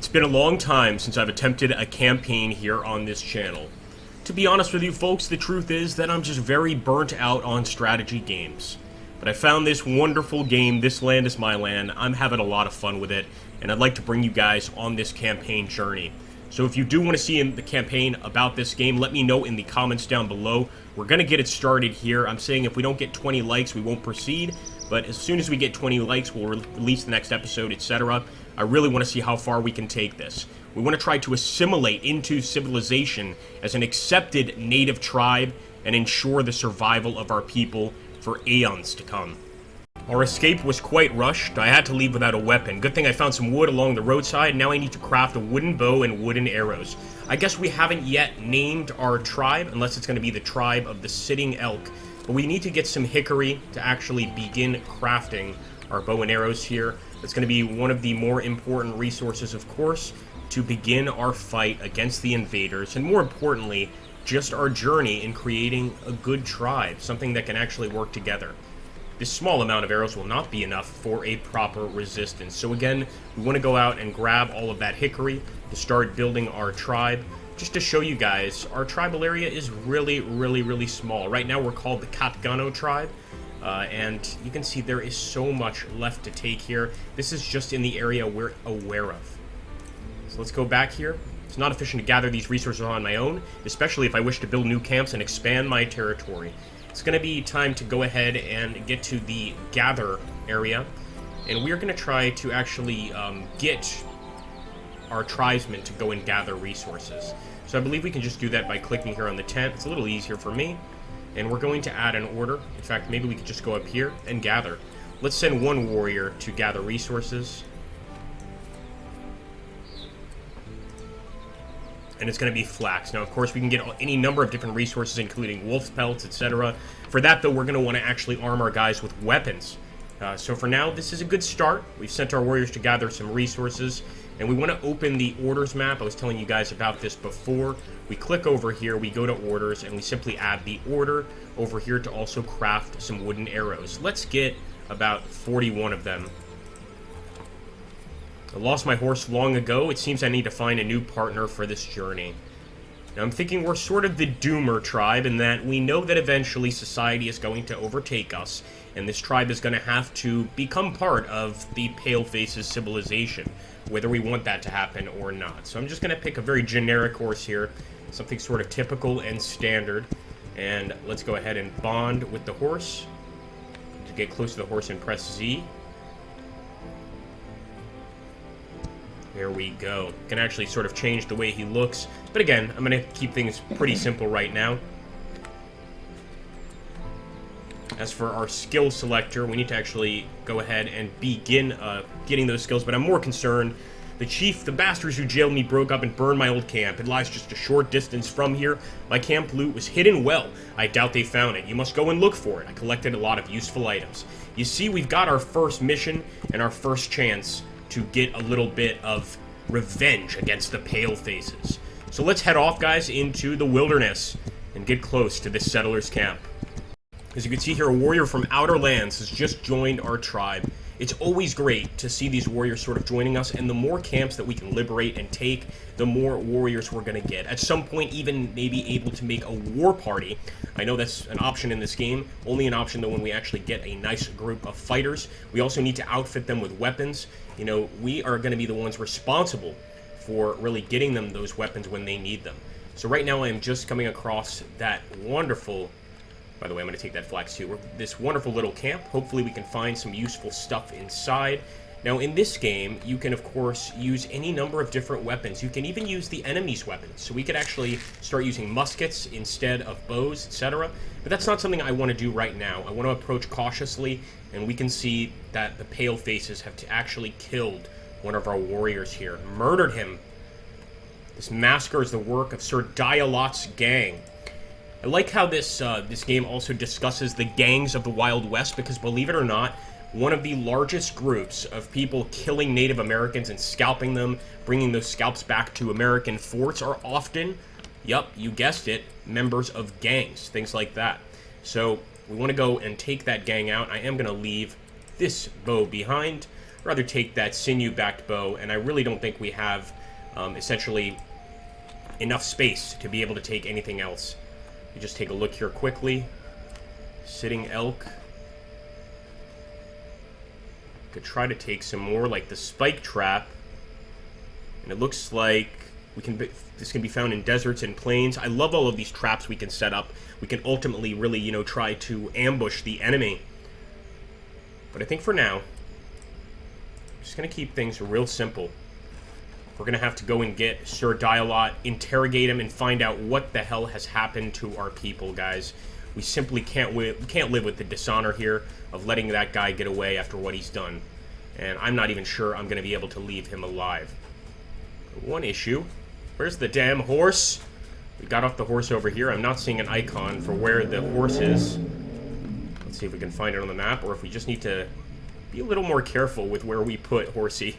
It's been a long time since I've attempted a campaign here on this channel. To be honest with you folks, the truth is that I'm just very burnt out on strategy games. But I found this wonderful game, This Land Is My Land. I'm having a lot of fun with it, and I'd like to bring you guys on this campaign journey. So if you do want to see the campaign about this game, let me know in the comments down below. We're going to get it started here. I'm saying if we don't get 20 likes, we won't proceed. But as soon as we get 20 likes, we'll release the next episode, etc. I really want to see how far we can take this. We want to try to assimilate into civilization as an accepted native tribe and ensure the survival of our people for aeons to come. Our escape was quite rushed. I had to leave without a weapon. Good thing I found some wood along the roadside. Now I need to craft a wooden bow and wooden arrows. I guess we haven't yet named our tribe, unless it's going to be the tribe of the Sitting Elk. But we need to get some hickory to actually begin crafting our bow and arrows here. It's going to be one of the more important resources, of course, to begin our fight against the invaders, and more importantly, just our journey in creating a good tribe, something that can actually work together. This small amount of arrows will not be enough for a proper resistance. So again, we want to go out and grab all of that hickory to start building our tribe. Just to show you guys, our tribal area is really small. Right now we're called the Katgano tribe, and you can see there is so much left to take here. This is just in the area we're aware of. So let's go back here. It's not efficient to gather these resources on my own, especially if I wish to build new camps and expand my territory. It's going to be time to go ahead and get to the gather area, and we're going to try to actually get our tribesmen to go and gather resources. So I believe we can just do that by clicking here on the tent. It's a little easier for me, and we're going to add an order. In fact, maybe we could just go up here and gather. Let's send one warrior to gather resources. And it's going to be flax. Now, of course, we can get any number of different resources, including wolf pelts, etc. For that, though, we're going to want to actually arm our guys with weapons. So for now, this is a good start. We've sent our warriors to gather some resources, and we want to open the orders map. I was telling you guys about this before. We click over here, we go to orders, and we simply add the order over here to also craft some wooden arrows. Let's get about 41 of them. I lost my horse long ago. It seems I need to find a new partner for this journey. Now, I'm thinking we're sort of the doomer tribe in that we know that eventually society is going to overtake us, and this tribe is going to have to become part of the Paleface's civilization, whether we want that to happen or not. So I'm just going to pick a very generic horse here, something sort of typical and standard, and let's go ahead and bond with the horse. To get close to the horse and press Z. There we go. Can actually sort of change the way he looks. But again, I'm going to keep things pretty simple right now. As for our skill selector, we need to actually go ahead and begin getting those skills. But I'm more concerned. The chief, the bastards who jailed me, broke up and burned my old camp. It lies just a short distance from here. My camp loot was hidden well. I doubt they found it. You must go and look for it. I collected a lot of useful items. You see, we've got our first mission and our first chance to get a little bit of revenge against the Palefaces. So let's head off, guys, into the wilderness and get close to this settler's camp. As you can see here, a warrior from Outer Lands has just joined our tribe. It's always great to see these warriors sort of joining us, and the more camps that we can liberate and take, the more warriors we're going to get. At some point, even maybe able to make a war party. I know that's an option in this game, only an option though when we actually get a nice group of fighters. We also need to outfit them with weapons. You know, we are going to be the ones responsible for really getting them those weapons when they need them. So right now I am just coming across that wonderful... By the way, I'm going to take that flax too. This wonderful little camp. Hopefully we can find some useful stuff inside. Now, in this game, you can, of course, use any number of different weapons. You can even use the enemy's weapons. So we could actually start using muskets instead of bows, etc. But that's not something I want to do right now. I want to approach cautiously, and we can see that the Palefaces have actually killed one of our warriors here. Murdered him. This massacre is the work of Sir Dialot's gang. I like how this game also discusses the gangs of the Wild West, because believe it or not, one of the largest groups of people killing Native Americans and scalping them, bringing those scalps back to American forts, are often, yup, you guessed it, members of gangs, things like that. So we want to go and take that gang out. I am going to leave this bow behind. rather take that sinew-backed bow, and I really don't think we have, essentially, enough space to be able to take anything else. You just take a look here quickly. Sitting elk. Could try to take some more, like the spike trap. And it looks like this can be found in deserts and plains. I love all of these traps we can set up. We can ultimately really, you know, try to ambush the enemy. But I think for now, I'm just going to keep things real simple. We're going to have to go and get Sir Dialot, interrogate him, and find out what the hell has happened to our people, guys. We simply can't live with the dishonor here of letting that guy get away after what he's done. And I'm not even sure I'm going to be able to leave him alive. One issue. Where's the damn horse? We got off the horse over here. I'm not seeing an icon for where the horse is. Let's see if we can find it on the map, or if we just need to be a little more careful with where we put Horsey.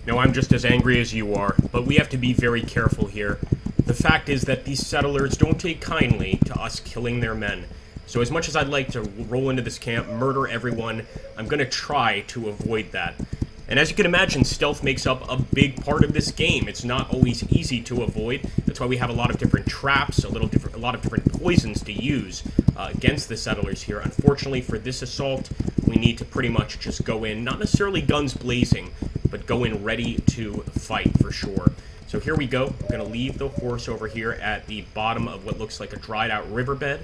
No, I'm just as angry as you are, but we have to be very careful here. The fact is that these settlers don't take kindly to us killing their men. So as much as I'd like to roll into this camp, murder everyone, I'm going to try to avoid that. And as you can imagine, stealth makes up a big part of this game. It's not always easy to avoid. That's why we have a lot of different traps, a lot of different poisons to use against the settlers here. Unfortunately, for this assault, we need to pretty much just go in, not necessarily guns blazing, but go in ready to fight for sure. So here we go. I'm going to leave the horse over here at the bottom of what looks like a dried out riverbed.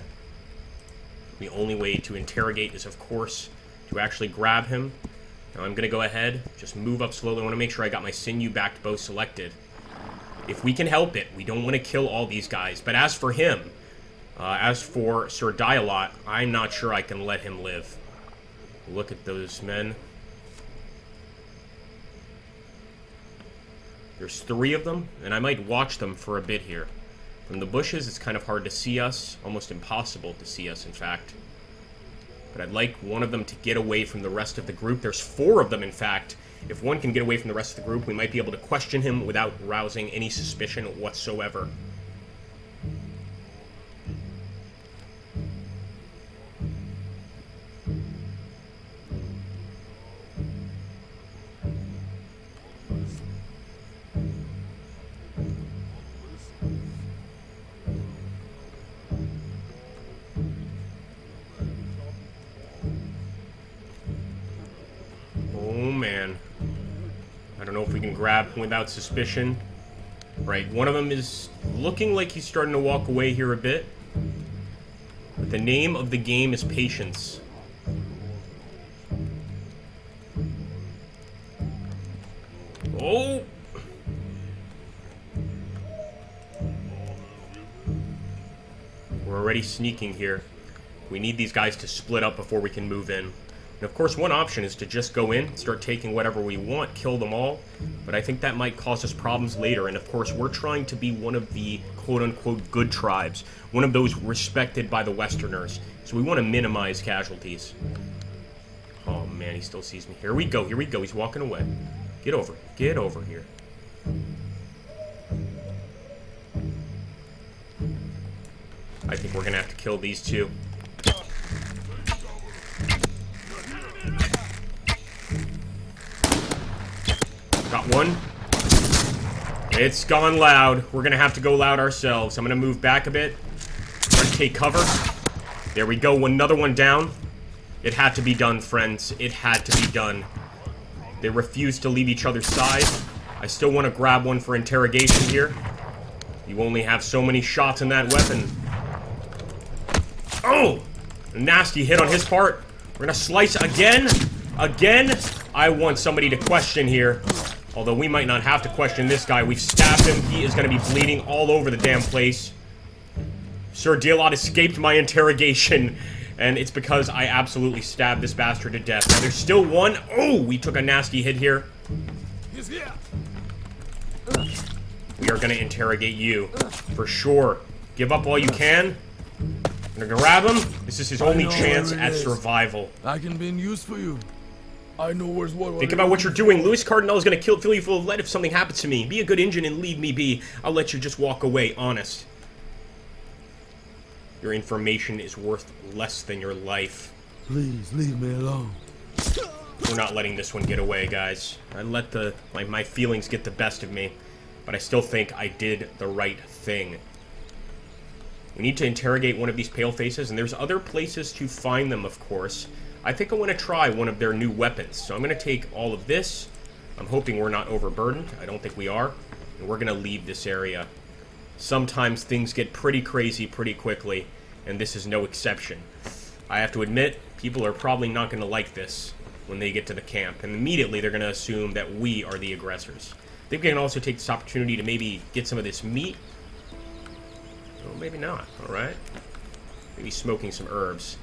The only way to interrogate is, of course, to actually grab him. Now I'm going to go ahead, just move up slowly. I want to make sure I got my sinew-backed bow selected. If we can help it, we don't want to kill all these guys. But as for him, as for Sir Dialot, I'm not sure I can let him live. Look at those men. There's 3 of them, and I might watch them for a bit here. From the bushes, it's kind of hard to see us. Almost impossible to see us, in fact. But I'd like one of them to get away from the rest of the group. There's 4 of them, in fact. If one can get away from the rest of the group, we might be able to question him without rousing any suspicion whatsoever. I don't know if we can grab him without suspicion. Right, one of them is looking like he's starting to walk away here a bit. But the name of the game is patience. Oh! We're already sneaking here. We need these guys to split up before we can move in. And of course, one option is to just go in, start taking whatever we want, kill them all. But I think that might cause us problems later. And of course, we're trying to be one of the quote-unquote good tribes. One of those respected by the Westerners. So we want to minimize casualties. Oh man, he still sees me. Here we go, here we go. He's walking away. Get over here. I think we're going to have to kill these 2. Got one. It's gone loud. We're going to have to go loud ourselves. I'm going to move back a bit. Try to take cover. There we go. Another one down. It had to be done, friends. It had to be done. They refused to leave each other's side. I still want to grab one for interrogation here. You only have so many shots in that weapon. Oh! A nasty hit on his part. We're going to slice again. Again. I want somebody to question here. Although we might not have to question this guy. We've stabbed him. He is going to be bleeding all over the damn place. Sir Dialot escaped my interrogation. And it's because I absolutely stabbed this bastard to death. Now, there's still one. Oh, we took a nasty hit here. We are going to interrogate you. For sure. Give up while you can. I'm going to grab him. This is his only chance at survival. I can be in use for you. I know where's what. Think about what you're doing. Louis Cardinal is going to fill you full of lead if something happens to me. Be a good Injun and leave me be. I'll let you just walk away, honest. Your information is worth less than your life. Please, leave me alone. We're not letting this one get away, guys. I let my feelings get the best of me, but I still think I did the right thing. We need to interrogate one of these palefaces, and there's other places to find them, of course. I think I want to try one of their new weapons, so I'm going to take all of this. I'm hoping we're not overburdened. I don't think we are, and we're going to leave this area. Sometimes things get pretty crazy pretty quickly, and this is no exception. I have to admit, people are probably not going to like this when they get to the camp, and immediately they're going to assume that we are the aggressors. I think we can also take this opportunity to maybe get some of this meat. Well, maybe not, alright? Maybe smoking some herbs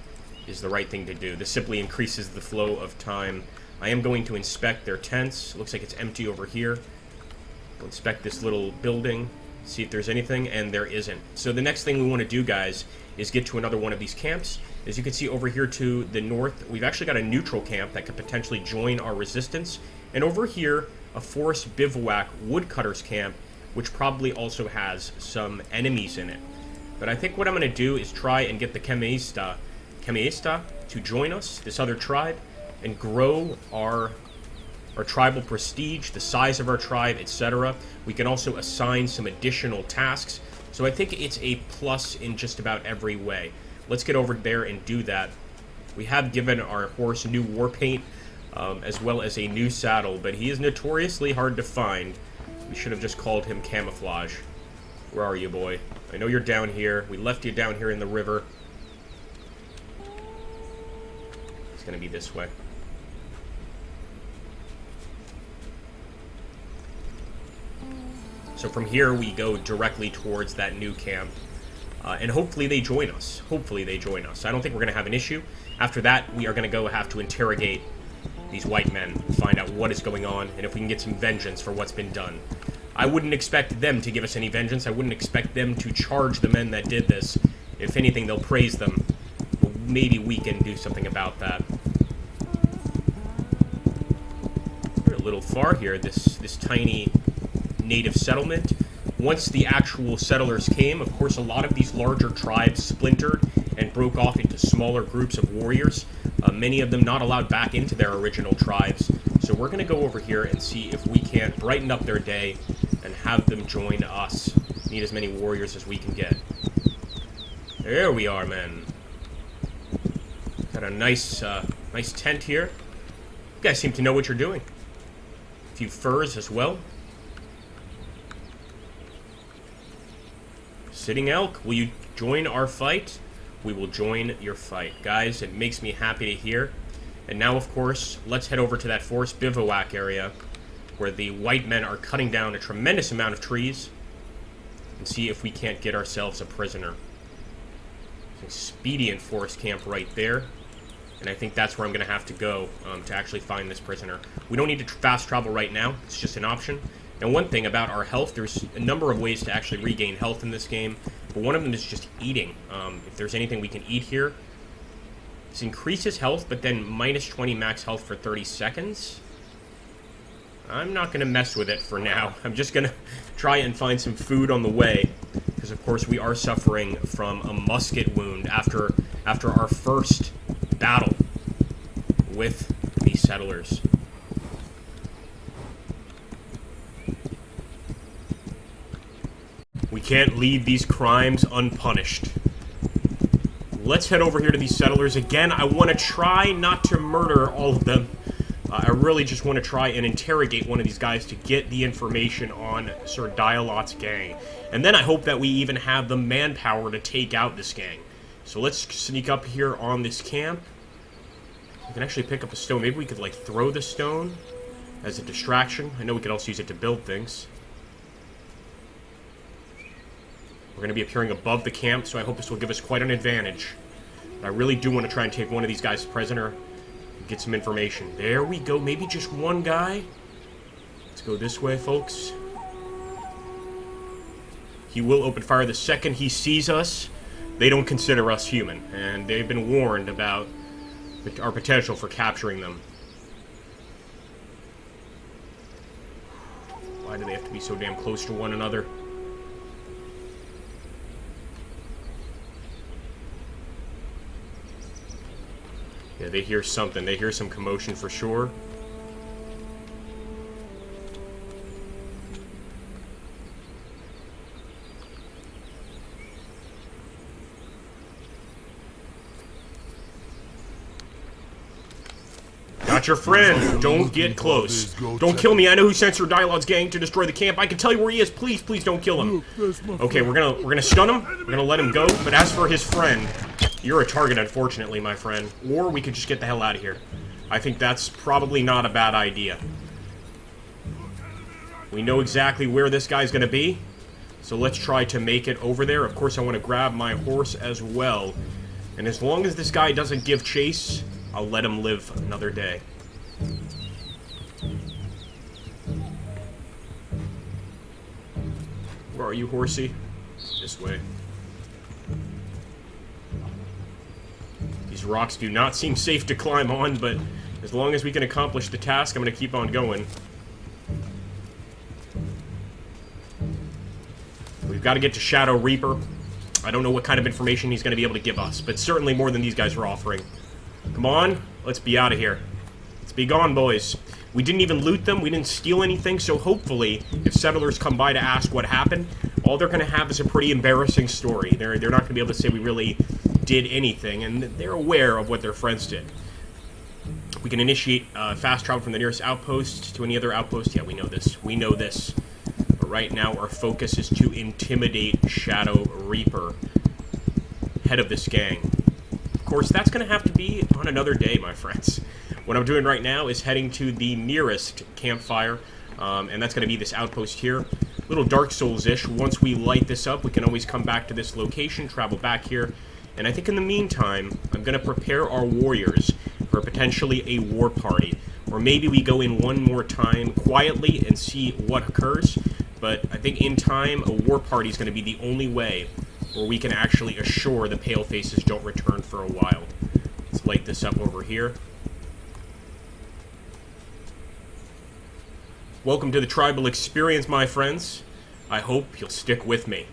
is the right thing to do. This simply increases the flow of time. I am going to inspect their tents. Looks like it's empty over here. We'll inspect this little building, see if there's anything, and there isn't. So the next thing we want to do, guys, is get to another one of these camps. As you can see over here to the north, we've actually got a neutral camp that could potentially join our resistance. And over here, a forest bivouac woodcutters camp, which probably also has some enemies in it. But I think what I'm going to do is try and get the Kemiesta to join us, this other tribe, and grow our tribal prestige, the size of our tribe, etc. We can also assign some additional tasks. So I think it's a plus in just about every way. Let's get over there and do that. We have given our horse new war paint, as well as a new saddle, but he is notoriously hard to find. We should have just called him Camouflage. Where are you, boy? I know you're down here. We left you down here in the river. It's going to be this way. So from here, we go directly towards that new camp. And hopefully they join us. Hopefully they join us. I don't think we're going to have an issue. After that, we are going to have to interrogate these white men, find out what is going on, and if we can get some vengeance for what's been done. I wouldn't expect them to give us any vengeance. I wouldn't expect them to charge the men that did this. If anything, they'll praise them. But maybe we can do something about that. We're a little far here, this tiny native settlement. Once the actual settlers came, of course, a lot of these larger tribes splintered and broke off into smaller groups of warriors, many of them not allowed back into their original tribes. So we're going to go over here and see if we can't brighten up their day and have them join us. Need as many warriors as we can get. There we are, men. Got a nice tent here. You guys seem to know what you're doing. A few furs as well. Sitting Elk, will you join our fight? We will join your fight. Guys, it makes me happy to hear. And now, of course, let's head over to that forest bivouac area where the white men are cutting down a tremendous amount of trees and see if we can't get ourselves a prisoner. Expedient forest camp right there. And I think that's where I'm going to have to go to actually find this prisoner. We don't need to fast travel right now. It's just an option. And one thing about our health, there's a number of ways to actually regain health in this game, but one of them is just eating. If there's anything we can eat here, this increases health, but then minus 20 max health for 30 seconds. I'm not going to mess with it for now. I'm just going to try and find some food on the way, because of course we are suffering from a musket wound after our first battle with these settlers. We can't leave these crimes unpunished. Let's head over here to these settlers. Again, I want to try not to murder all of them. I really just want to try and interrogate one of these guys to get the information on Sir Dialot's gang. And then I hope that we even have the manpower to take out this gang. So let's sneak up here on this camp. We can actually pick up a stone. Maybe we could, like, throw the stone as a distraction. I know we could also use it to build things. We're going to be appearing above the camp, so I hope this will give us quite an advantage. But I really do want to try and take one of these guys prisoner and get some information. There we go. Maybe just one guy. Let's go this way, folks. He will open fire the second he sees us. They don't consider us human, and they've been warned about our potential for capturing them. Why do they have to be so damn close to one another? Yeah, they hear something. They hear some commotion for sure. Got your friend. Don't get close. Don't kill me. I know who sent Sir Dialogue's gang to destroy the camp. I can tell you where he is. Please, please don't kill him. Okay, we're gonna stun him. We're gonna let him go. But as for his friend, you're a target, unfortunately, my friend. Or we could just get the hell out of here. I think that's probably not a bad idea. We know exactly where this guy's gonna be. So let's try to make it over there. Of course, I want to grab my horse as well. And as long as this guy doesn't give chase, I'll let him live another day. Where are you, horsey? This way. These rocks do not seem safe to climb on, but as long as we can accomplish the task, I'm going to keep on going. We've got to get to Shadow Reaper. I don't know what kind of information he's going to be able to give us, but certainly more than these guys are offering. Come on, let's be out of here. Let's be gone, boys. We didn't even loot them, we didn't steal anything, so hopefully, if settlers come by to ask what happened, all they're going to have is a pretty embarrassing story. They're not going to be able to say we really did anything, and they're aware of what their friends did. We can initiate fast travel from the nearest outpost to any other outpost. Yeah, we know this. We know this. But right now, our focus is to intimidate Shadow Reaper, head of this gang. Of course, that's going to have to be on another day, my friends. What I'm doing right now is heading to the nearest campfire, and that's going to be this outpost here. A little Dark Souls-ish. Once we light this up, we can always come back to this location, travel back here, and I think in the meantime, I'm going to prepare our warriors for potentially a war party. Or maybe we go in one more time quietly and see what occurs, but I think in time, a war party is going to be the only way where we can actually assure the Palefaces don't return for a while. Let's light this up over here. Welcome to the tribal experience, my friends. I hope you'll stick with me.